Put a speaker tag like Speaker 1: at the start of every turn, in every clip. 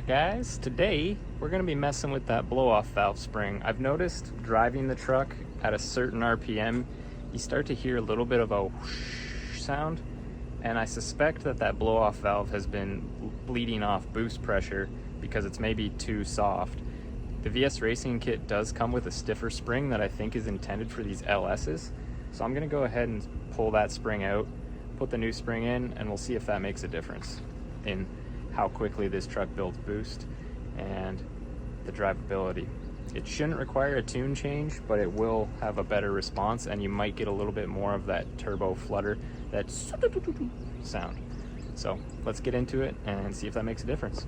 Speaker 1: Guys, today we're going to be messing with that blow-off valve spring. I've noticed driving the truck at a certain RPM, you start to hear a little bit of a whoosh sound, and I suspect that that blow-off valve has been bleeding off boost pressure because it's maybe too soft. The VS Racing kit does come with a stiffer spring that I think is intended for these LS's, so I'm going to go ahead and pull that spring out, put the new spring in, and we'll see if that makes a difference in how quickly this truck builds boost and the drivability. It shouldn't require a tune change, but it will have a better response, and you might get a little bit more of that turbo flutter, that sound. So let's get into it and see if that makes a difference.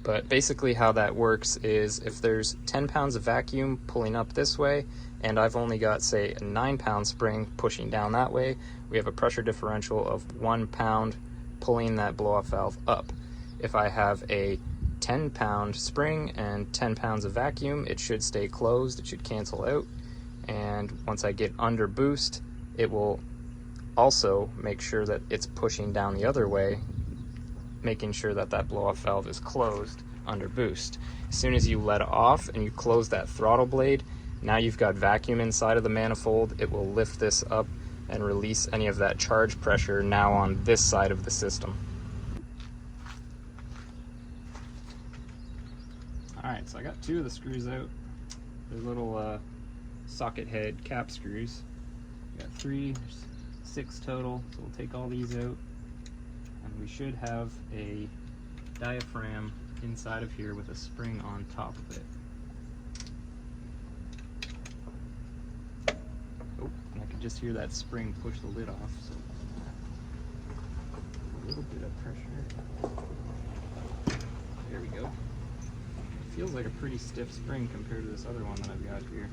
Speaker 1: But basically how that works is if there's 10 pounds of vacuum pulling up this way, and I've only got, say, a 9-pound spring pushing down that way, we have a pressure differential of 1 pound pulling that blow-off valve up. If I have a 10-pound spring and 10 pounds of vacuum, it should stay closed, it should cancel out, and once I get under boost, it will also make sure that it's pushing down the other way, making sure that that blow-off valve is closed under boost. As soon as you let it off and you close that throttle blade, now you've got vacuum inside of the manifold. It will lift this up and release any of that charge pressure now on this side of the system. Alright, so I got 2 of the screws out. They're little socket head cap screws. Got 3, 6 total, so we'll take all these out. And we should have a diaphragm inside of here with a spring on top of it. Oh, and I can just hear that spring push the lid off, so a little bit of pressure. There we go. It feels like a pretty stiff spring compared to this other one that I've got here.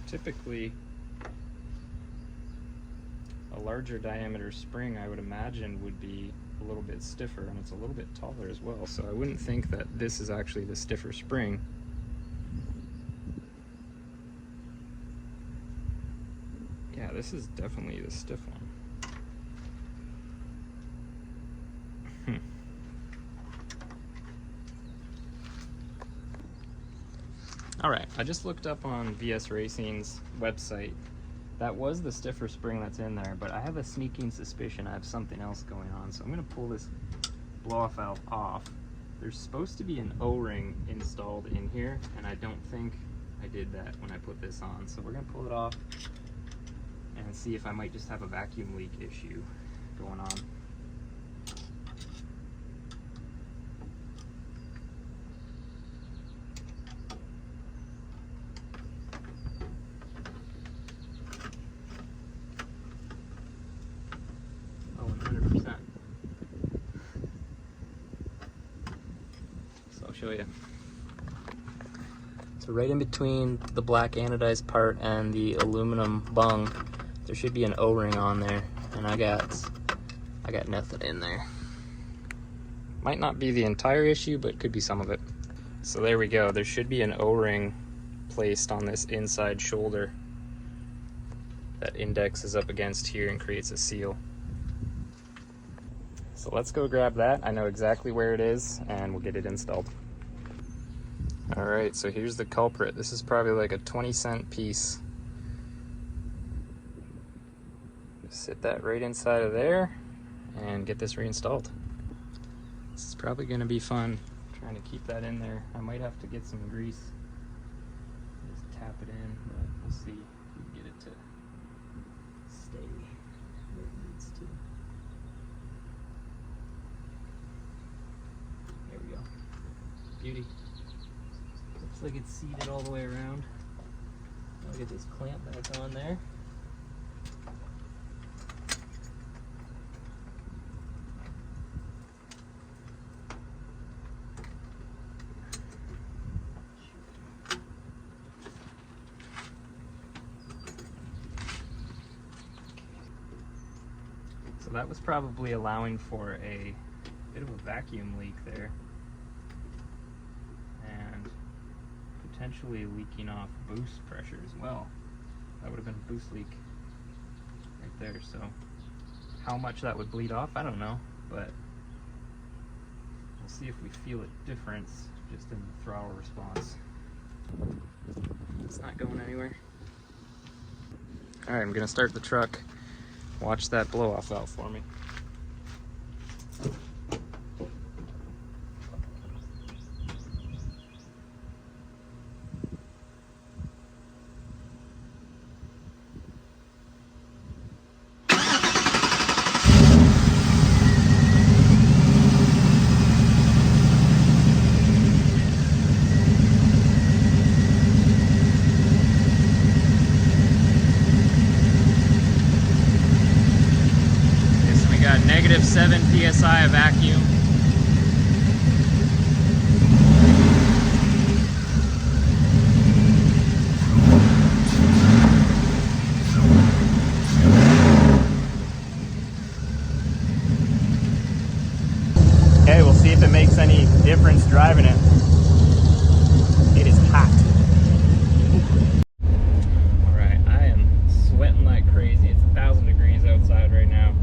Speaker 1: Typically, a larger diameter spring, I would imagine, would be a little bit stiffer, and it's a little bit taller as well, so I wouldn't think that this is actually the stiffer spring. Yeah, this is definitely the stiff one. Alright, I just looked up on VS Racing's website. That was the stiffer spring that's in there, but I have a sneaking suspicion I have something else going on, so I'm going to pull this blow-off valve off. There's supposed to be an O-ring installed in here, and I don't think I did that when I put this on, so we're going to pull it off and see if I might just have a vacuum leak issue going on. So I'll show you. So right in between the black anodized part and the aluminum bung, there should be an O-ring on there, and I got nothing in there. Might not be the entire issue, but could be some of it. So there we go. There should be an O-ring placed on this inside shoulder that indexes up against here and creates a seal. So let's go grab that. I know exactly where it is, and we'll get it installed. Alright, so here's the culprit. This is probably like a 20-cent piece. Just sit that right inside of there and get this reinstalled. This is probably going to be fun, trying to keep that in there. I might have to get some grease, just tap it in, but we'll see if we can get it to stay where it needs to. There we go. Beauty. Looks like it's seated all the way around. I'll get this clamp back on there. So that was probably allowing for a bit of a vacuum leak there, and potentially leaking off boost pressure as well. That would have been a boost leak right there. So how much that would bleed off, I don't know, but we'll see if we feel a difference just in the throttle response. It's not going anywhere. All right, I'm gonna start the truck. Watch that blow off valve for me. Negative 7 psi of vacuum. Okay, we'll see if it makes any difference driving it. It is hot. Alright, I am sweating like crazy. It's 1,000 degrees outside right now.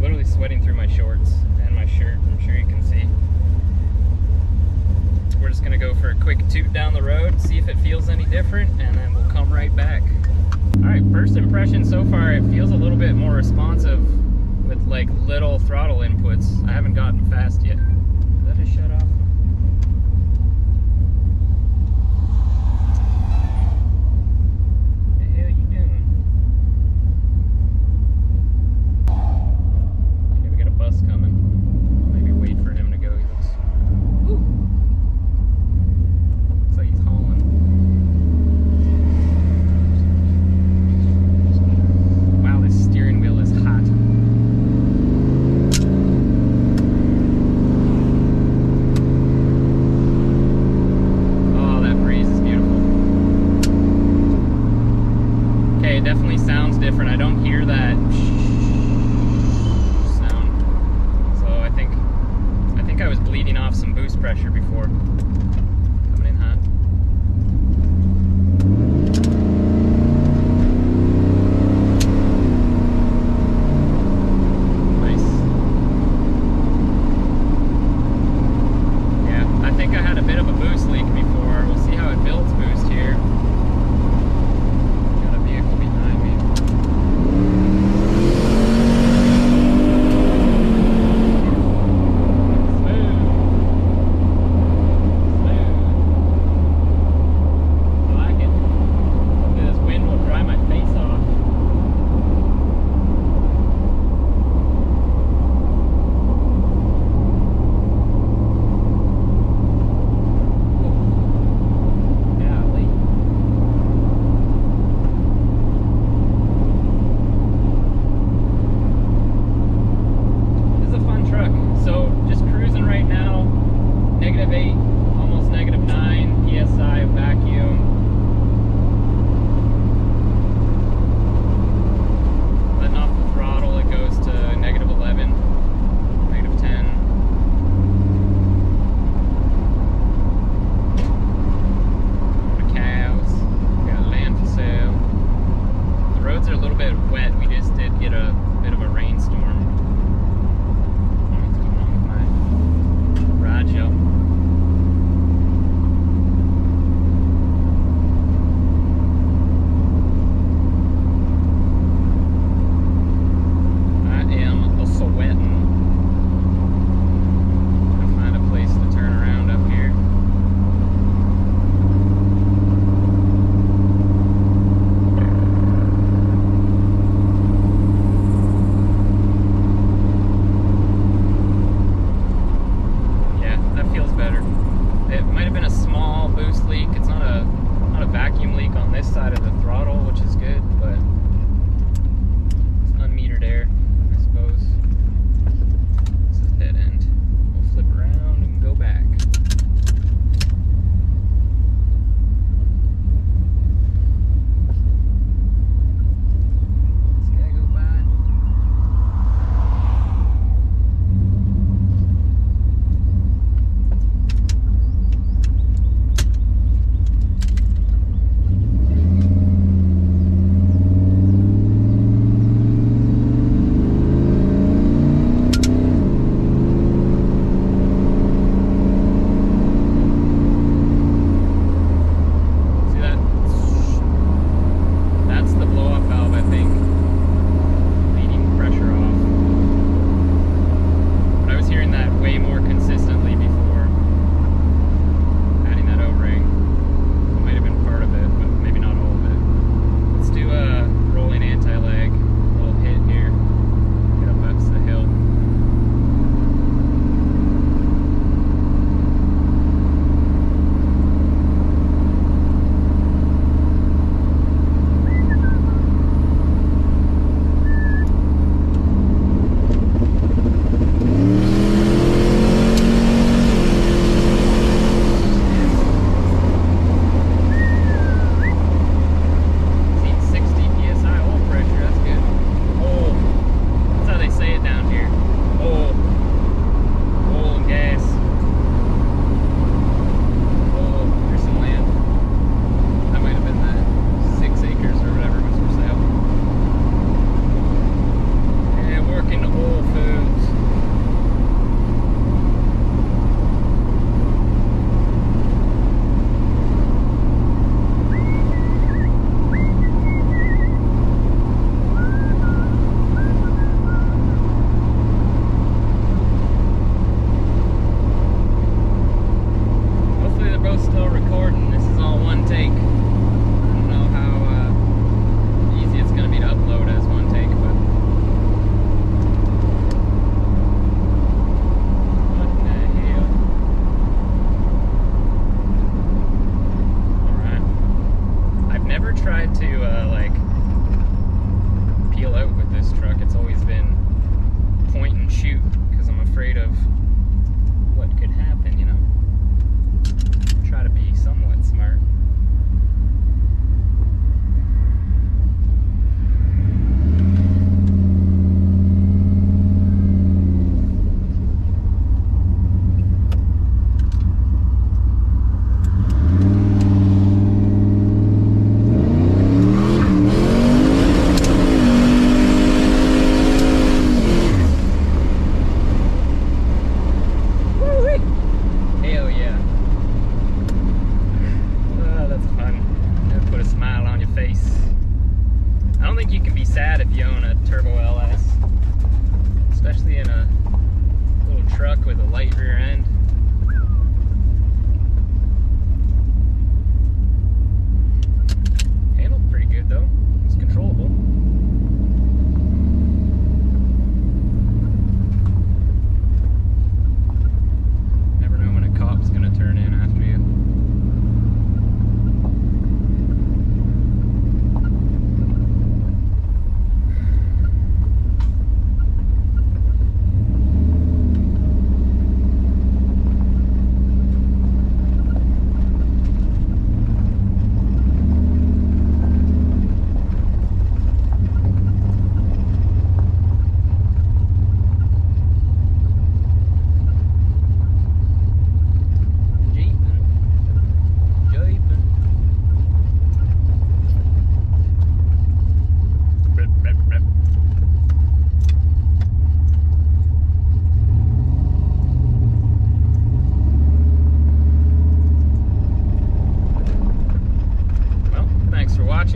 Speaker 1: Literally sweating through my shorts and my shirt, I'm sure you can see. We're just gonna go for a quick toot down the road, see if it feels any different, and then we'll come right back. Alright, first impression so far, it feels a little bit more responsive with like little throttle inputs. I haven't gotten fast yet. Did that just shut off? Definitely sounds different. I don't hear that sound. So I think I was bleeding off some boost pressure before. Coming in hot. Nice. Yeah, I think I had a bit of a boost leak before. We'll see how it builds boost here. with a light rear end. Handled pretty good though. It's controllable. Never know when a cop's gonna turn in after you.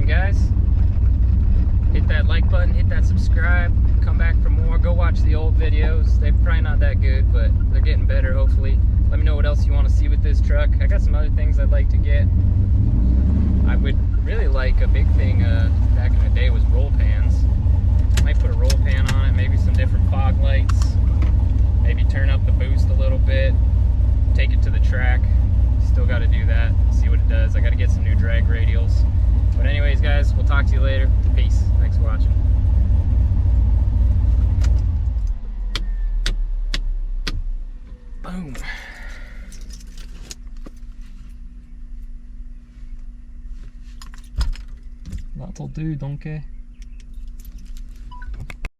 Speaker 1: Guys, hit that like button, hit that subscribe, come back for more. Go watch the old videos. They're probably not that good, but they're getting better, hopefully. Let me know what else you want to see with this truck. I got some other things I'd like to get. I would really like, a big thing back in the day was roll pans. Might put a roll pan on it, maybe some different fog lights, maybe turn up the boost a little bit, take it to the track. Still got to do that, see what it does. I got to get some new drag radials. But anyways, guys, we'll talk to you later. Peace. Thanks for watching. Boom. That'll do, donkey.